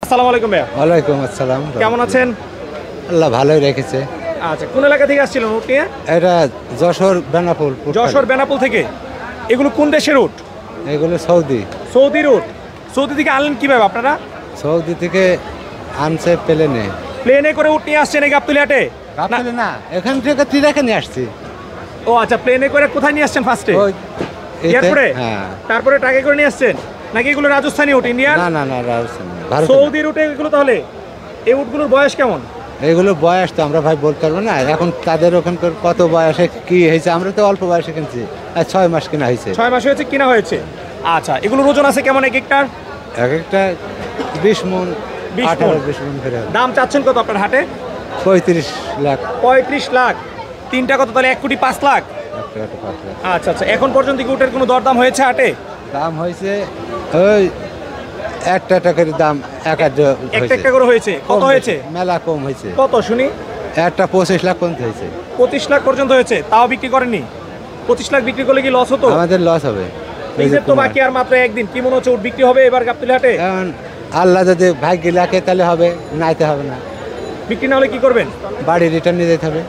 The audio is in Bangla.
আসসালামু আলাইকুম ভাইয়া। ওয়ালাইকুম আসসালাম। কেমন আছেন? আল্লাহ ভালোই রেখেছে। আচ্ছা, কোন এলাকা থেকে আসছিলেন উট নিয়ে? এটা যশোর বেনাপোল। যশোর বেনাপোল থেকে। এগুলো কোন দেশের উট? এগুলো সৌদি। সৌদির উট। সৌদি থেকে আনলেন কিভাবে আপনারা? সৌদি থেকে আনছে প্লেনে। প্লেনে করে উট নিয়ে আসছেন এই গাবতলী না, এখান থেকে ত্রিরাকে নিয়ে আসছি। ও আচ্ছা, প্লেনে করে কোথায় নিয়ে আসছেন ফার্স্টে? ওই এয়ারপোর্টে? হ্যাঁ। তারপরে ট্রাকে করে নিয়ে আসছেন নাকি এগুলো রাজস্থানি উট ইন্ডিয়ান? না রাজস্থান ভারত। সৌদির উটে এগুলো তাহলে এই উটগুলোর বয়স কেমন? এগুলো বয়স তো আমরা ভাই বলতে পারবো না। এখন তাদের ওখানকার কত বয়সে কি হয়েছে, আমরা তো অল্প বয়সে কিনছি। 6 মাস কিনা হয়েছে। 6 মাস হয়েছে কিনা হয়েছে। আচ্ছা, এগুলোর ওজন আছে কেমন এক একটার? এক একটা 20 মন, 20 18-20 মন করে। দাম চাচ্ছেন কত আপনার হাটে? 35 লাখ। 35 লাখ। তিনটা কত তাহলে? 1,05,00,000। আচ্ছা আচ্ছা, এখন পর্যন্ত কি উটের কোনো দরদাম হয়েছে হাটে? দাম হয়েছে ওই একটা করে দাম একটা করে হয়েছে। কত হয়েছে? মেলা কম হয়েছে। কত শুনি? একটা 25 লাখ পর্যন্ত হয়েছে। 25 লাখ পর্যন্ত হয়েছে, তাও বিক্রি করেননি? 25 লাখ বিক্রি করলে কি লস হতো? আমাদের লস হবে। ঈদের তো বাকি আর মাত্র একদিন, কি মনে হচ্ছে উট বিক্রি হবে এবার গাবতলী হাটে? এখন আল্লাহ যদি ভাগ্যে লাগে তাহলে হবে, নাইতে হবে না। বিক্রি না হলে কি করবেন? বাড়ি রিটার্ন নিয়ে যেতে হবে।